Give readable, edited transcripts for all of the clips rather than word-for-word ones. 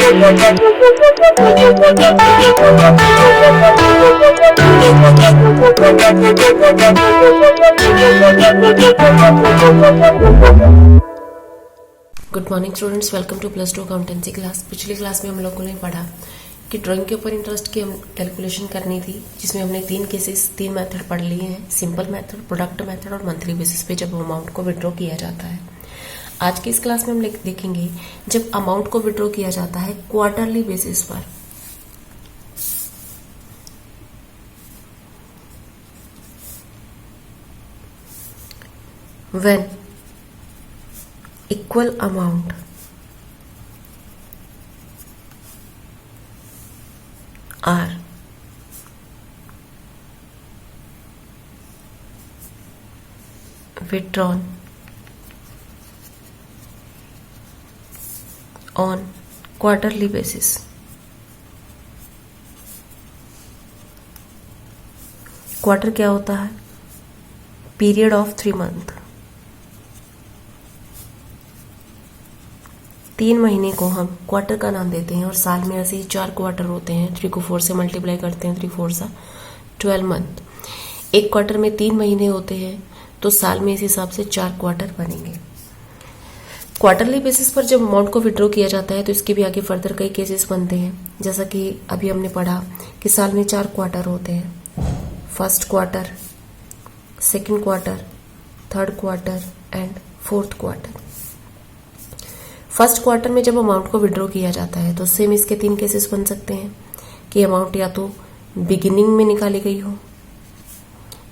Good morning students, welcome two plus 2 accountancy class. पिछली class में हम लोगों ने पढ़ा कि ड्राइंग के ऊपर इंटरेस्ट की हम कैलकुलेशन करनी थी, जिसमें हमने 3 मेथड पढ़ लिए हैं। सिंपल मेथड, प्रोडक्ट मेथड और मंथली बेसिस पे जब अमाउंट को विड्रॉ किया जाता है। आज की इस क्लास में हम देखेंगे जब अमाउंट को विड्रॉ किया जाता है क्वार्टरली बेसिस पर। When equal amount are withdrawn on quarterly basis, quarter क्या होता है? Period of 3 month. 3 महीने को हम क्वार्टर का नाम देते हैं और साल में ऐसे ही 4 क्वार्टर होते हैं। 3 को 4 से मल्टीप्लाई करते हैं, 3 4 सा 12 मंथ। एक क्वार्टर में 3 महीने होते हैं तो साल में इस हिसाब से 4 क्वार्टर बनेंगे। क्वार्टरली बेसिस पर जब अमाउंट को विड्रॉ किया जाता है तो इसके भी आगे फर्दर कई केसेस बनते हैं, जैसा कि अभी हमने पढ़ा कि साल में 4 क्वार्टर होते हैं। First quarter, second quarter, third quarter and fourth quarter. First quarter में जब अमाउंट को विड्रॉ किया जाता है तो सेम इसके 3 केसेस बन सकते हैं कि अमाउंट या तो बिगिनिंग में निकाली गई हो,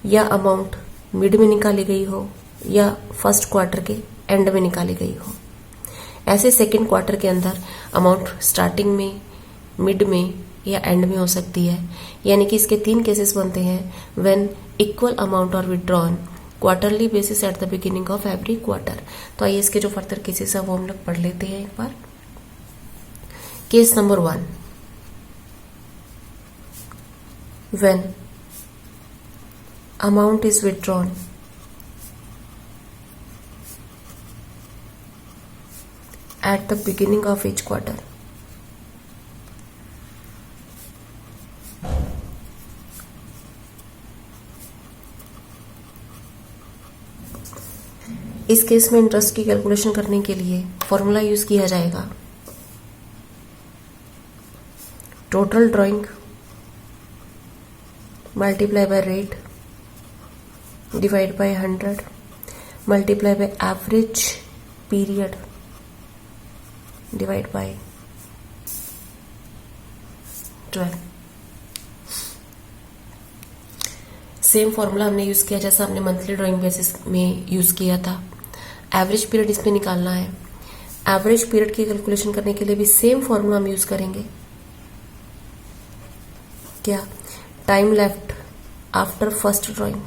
या अमाउंट मिड में निकाली गई हो, या फर्स्ट क्वार्टर के एंड में निकाली गई हो। ऐसे सेकेंड क्वार्टर के अंदर अमाउंट स्टार्टिंग में, मिड में या एंड में हो सकती है। यानी कि इसके 3 केसेस बनते हैं when equal amount are withdrawn quarterly basis at the beginning of every quarter. तो आइए इसके जो फर्दर केसेस है वो हम लोग पढ़ लेते हैं एक बार। Case number 1, when amount is withdrawn at the beginning of each quarter. इस केस में इंटरेस्ट की कैलकुलेशन करने के लिए फॉर्मूला यूज किया जाएगा total drawing multiply by rate divide by 100 multiply by average period divide by 12। Same formula हमने यूज किया जैसा हमने मंथली ड्राइंग बेसिस में यूज किया था। एवरेज पीरियड इसमें निकालना है। एवरेज पीरियड की कैलकुलेशन करने के लिए भी सेम फॉर्मूला हम यूज करेंगे। क्या? Time left after first drawing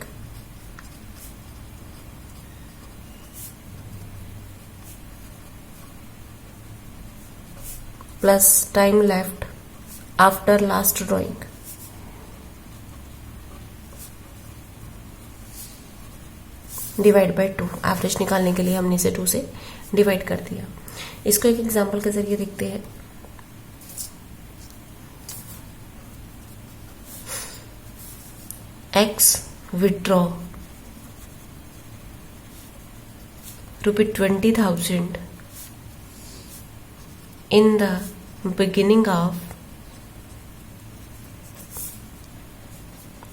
plus time left after last drawing divide by 2। Average निकालने के लिए हमने इसे 2 से डिवाइड कर दिया। इसको एक एग्जांपल के जरिए देखते हैं। X withdraw ₹20,000 in the beginning of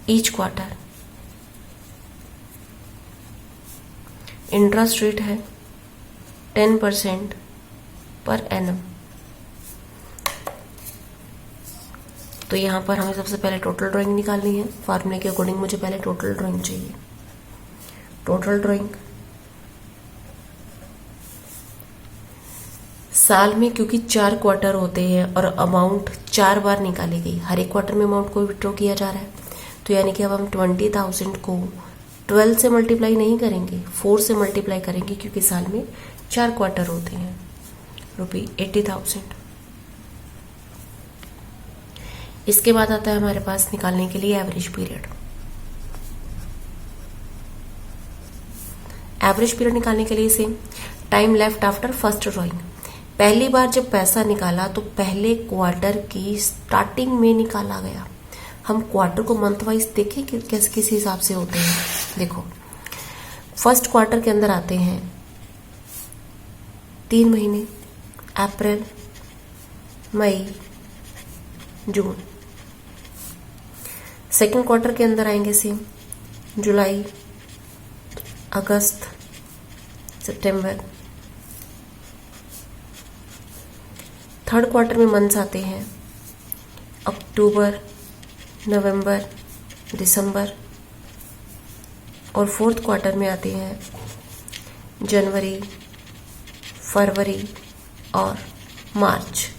each quarter। Interest rate है 10% पर एनम। तो यहां पर हमें सबसे पहले टोटल ड्राइंग निकालनी है। फॉर्मूले के अकॉर्डिंग मुझे पहले टोटल ड्राइंग चाहिए। टोटल ड्राइंग साल में क्योंकि 4 क्वार्टर होते हैं और अमाउंट 4 बार निकाली गई, हर एक क्वार्टर में अमाउंट को विड्रॉ किया जा रहा है, तो यानी कि अब हम 20,000 को 12 से मल्टीप्लाई नहीं करेंगे, 4 से मल्टीप्लाई करेंगे, क्योंकि साल में 4 क्वार्टर होते हैं। ₹80,000। इसके बाद आता है हमारे पास निकालने के लिए एवरेज पीरियड। एवरेज पीरियड निकालने के लिए same time left after first drawing पहली बार जब पैसा निकाला तो पहले क्वार्टर की स्टार्टिंग में निकाला गया। हम क्वार्टर को मंथ वाइज देखें कि कैसे किस हिसाब से होते हैं। देखो, फर्स्ट क्वार्टर के अंदर आते हैं 3 महीने, अप्रैल, मई, जून। सेकंड क्वार्टर के अंदर आएंगे सेम, जुलाई, अगस्त, सितंबर। थर्ड क्वार्टर में मंथ्स आते हैं अक्टूबर, नवंबर, दिसंबर। और फोर्थ क्वार्टर में आते हैं जनवरी, फरवरी और मार्च।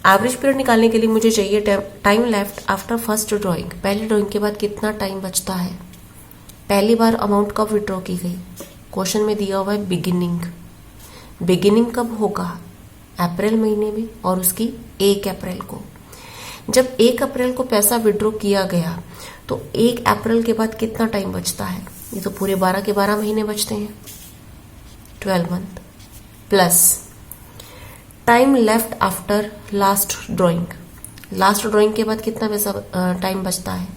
एवरेज पीरियड निकालने के लिए मुझे चाहिए time left after first drawing. पहली ड्राइंग के बाद कितना टाइम बचता है। पहली बार अमाउंट कब विड्रॉ की गई, क्वेश्चन में दिया हुआ है बिगिनिंग। बिगिनिंग कब होगा, अप्रैल महीने में, और उसकी 1 अप्रैल को। जब 1 अप्रैल को पैसा विड्रॉ किया गया तो 1 अप्रैल के बाद कितना टाइम बचता है। ये तो पूरे 12 के 12 महीने बचते हैं, 12 month, plus time left after last drawing. Last drawing के बाद कितना पैसा टाइम बचता है।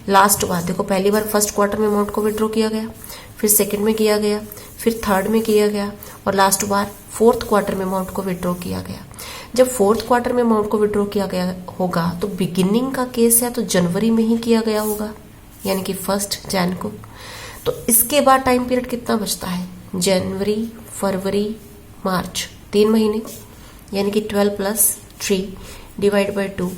लास्ट बार देखो, पहली बार फर्स्ट क्वार्टर में अमाउंट को विड्रॉ किया गया, फिर सेकंड में किया गया, फिर थर्ड में किया गया, और लास्ट बार फोर्थ क्वार्टर में अमाउंट को विड्रॉ किया गया। जब फोर्थ क्वार्टर में अमाउंट को विड्रॉ किया गया होगा तो बिगिनिंग का केस है तो जनवरी में ही किया गया होगा, यानी कि 1 जनवरी को। तो इसके बाद टाइम पीरियड कितना बचता है, जनवरी, फरवरी, मार्च, 3 महीने, यानी कि 12 + 3 डिवाइड बाई 2,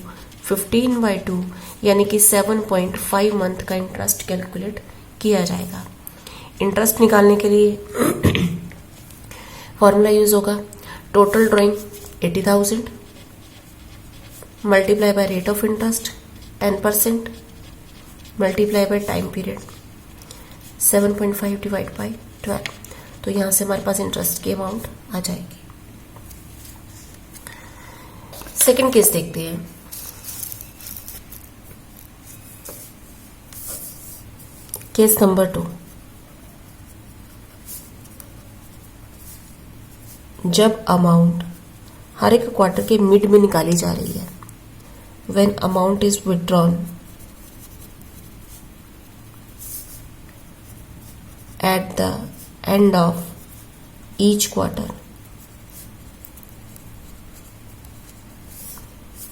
15/2, यानी कि 7.5 मंथ का इंटरेस्ट कैलकुलेट किया जाएगा। इंटरेस्ट निकालने के लिए फॉर्मूला यूज होगा, total drawing 80,000 multiply by rate of interest 10% multiply by time period 7.5 divide by 12। तो यहां से हमारे पास इंटरेस्ट की अमाउंट आ जाएगी। सेकंड केस देखते हैं। केस नंबर 2, जब अमाउंट हर एक क्वार्टर के मिड में निकाली जा रही है। When amount is withdrawn at the end of each quarter.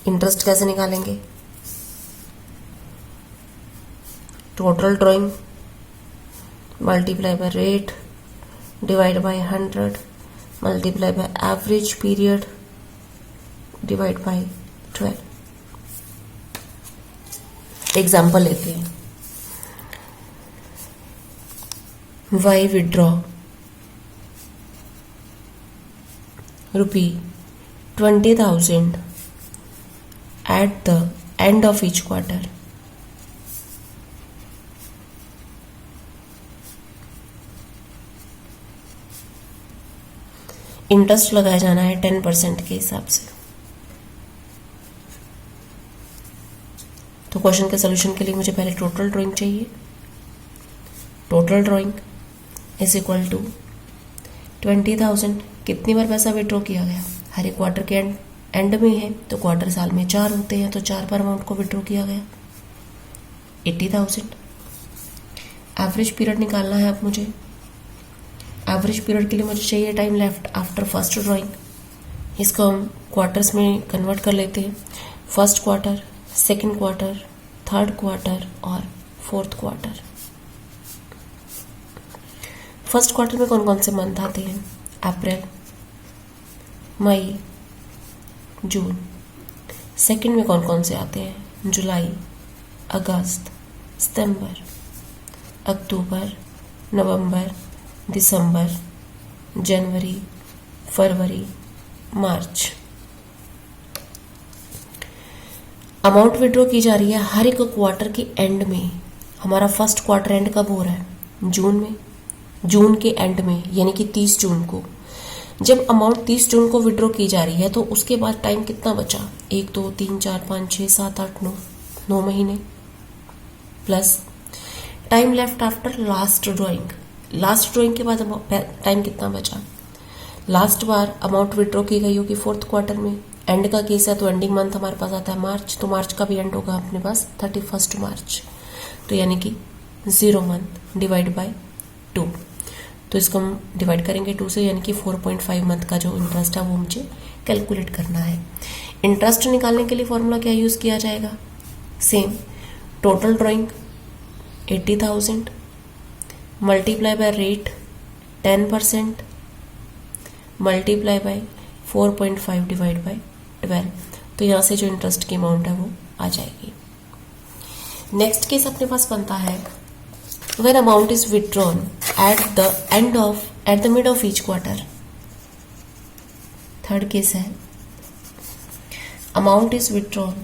Interest कैसे निकालेंगे, total drawing multiply by rate divide by 100 multiply by average period divide by 12। Example लेते हैं। Y withdraw ₹20,000 at the end of each quarter. Interest लगाया जाना है 10% के हिसाब से। तो क्वेश्चन के सोल्यूशन के लिए मुझे पहले टोटल ड्राइंग चाहिए। Total drawing is equal to 20,000। कितनी बार पैसा विड्रॉ किया गया, हर एक क्वार्टर के एंड में है तो क्वार्टर साल में 4 होते हैं, तो 4 बार अमाउंट को विड्रॉ किया गया 80,000। एवरेज पीरियड निकालना है अब मुझे। एवरेज पीरियड के लिए मुझे चाहिए time left after first drawing. इसको हम क्वार्टर्स में कन्वर्ट कर लेते हैं। First quarter, second quarter, third quarter और फोर्थ क्वार्टर। फर्स्ट क्वार्टर में कौन कौन से मंथ आते हैं, अप्रैल, मई, जून। सेकंड में कौन कौन से आते हैं, जुलाई, अगस्त, सितंबर, अक्टूबर, नवंबर, दिसंबर, जनवरी, फरवरी, मार्च। अमाउंट विड्रॉ की जा रही है हर एक क्वार्टर के एंड में। हमारा फर्स्ट क्वार्टर एंड कब हो रहा है, जून में, जून के एंड में, यानी कि 30 जून को। जब अमाउंट 30 जून को विड्रॉ की जा रही है तो उसके बाद टाइम कितना बचा, 1 2 3 4 5 6 7 8 9 महीने, plus time left after last drawing. Last drawing के बाद टाइम कितना बचा, लास्ट बार अमाउंट विड्रॉ की गई होगी फोर्थ क्वार्टर में, एंड का केस है तो एंडिंग मंथ हमारे पास आता है मार्च, तो मार्च का भी एंड होगा अपने पास 31 मार्च, तो यानी कि 0 मंथ डिवाइड बाय 2, तो इसको हम डिवाइड करेंगे 2 से, यानी कि 4.5 मंथ का जो इंटरेस्ट है वो मुझे कैलकुलेट करना है। इंटरेस्ट निकालने के लिए फॉर्मूला क्या यूज किया जाएगा, same, total drawing 80,000 multiply by rate 10% multiply by 4.5 divide by 12, तो यहाँ से जो इंटरेस्ट की अमाउंट है वो आ जाएगी। नेक्स्ट केस अपने पास बनता है when amount is withdrawn at the mid of each quarter। Third case है amount is withdrawn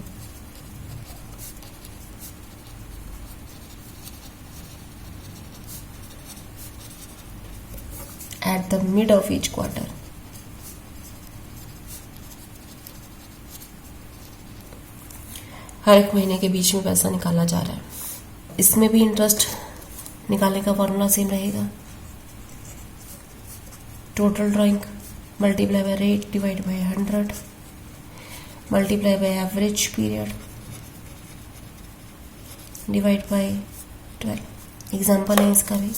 at the mid of each quarter। हर एक महीने के बीच में पैसा निकाला जा रहा है। इसमें भी इंटरेस्ट निकालने का फॉर्मूला सेम रहेगा, total drawing multiply by rate divide by 100 multiply by average period divide by 12। Example है इसका भी,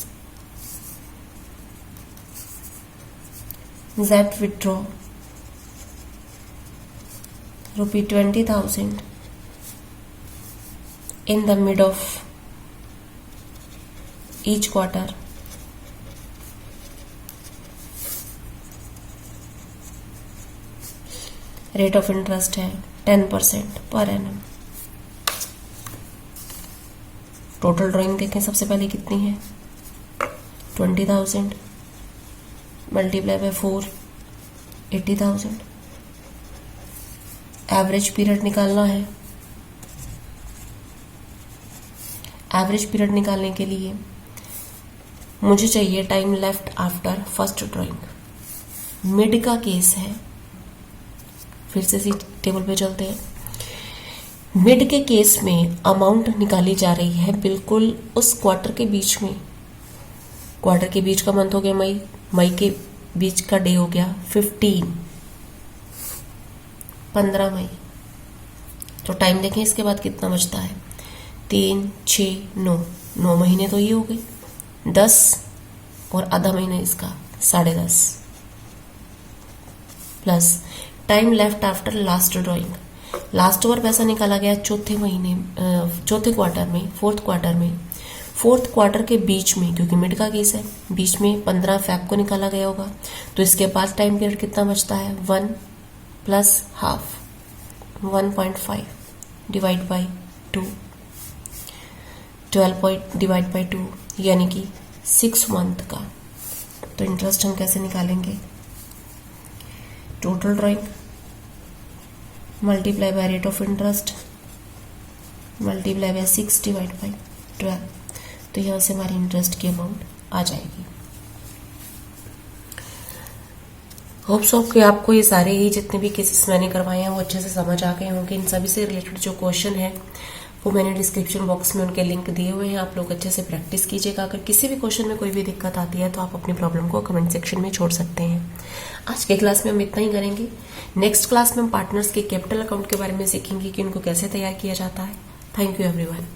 Z withdraw ₹20,000 in the mid of each quarter rate of interest है 10% पर एनम। टोटल ड्राइंग देखें सबसे पहले कितनी है 20,000 मल्टीप्लाई बाय 4 80,000। एवरेज पीरियड निकालना है, एवरेज पीरियड निकालने के लिए मुझे चाहिए time left after first drawing. Mid का केस है, फिर से इसी टेबल पे चलते हैं। मिड के केस में अमाउंट निकाली जा रही है बिल्कुल उस क्वार्टर के बीच में। क्वार्टर के बीच का मंथ हो गया मई, मई के बीच का डे हो गया 15 मई। तो टाइम देखें इसके बाद कितना बचता है 3 6 9 महीने तो ये हो गए 10 और आधा महीना इसका 10.5 plus time left after last drawing. Last बार पैसा निकाला गया चौथे क्वार्टर में, फोर्थ क्वार्टर में। फोर्थ क्वार्टर के बीच में, क्योंकि मिड का केस है, बीच में 15 फेब को निकाला गया होगा, तो इसके पास टाइम पीरियड कितना बचता है 1 plus half 1.5 divide by 2 12 divide by 2 यानी कि 6 मंथ का। तो इंटरेस्ट हम कैसे निकालेंगे, total drawing multiply by rate of interest multiply by 6 divide by 12, तो यहाँ से हमारी इंटरेस्ट की अमाउंट आ जाएगी। होप्स ऑफ कि आपको ये सारे ही जितने भी केसेस मैंने करवाए हैं वो अच्छे से समझ आ गए होंगे। इन सभी से रिलेटेड जो क्वेश्चन है वो मैंने डिस्क्रिप्शन बॉक्स में उनके लिंक दिए हुए हैं, आप लोग अच्छे से प्रैक्टिस कीजिएगा। अगर किसी भी क्वेश्चन में कोई भी दिक्कत आती है तो आप अपनी प्रॉब्लम को कमेंट सेक्शन में छोड़ सकते हैं। आज के क्लास में हम इतना ही करेंगे। नेक्स्ट क्लास में हम पार्टनर्स के कैपिटल अकाउंट के बारे में सीखेंगे कि उनको कैसे तैयार किया जाता है। Thank you everyone.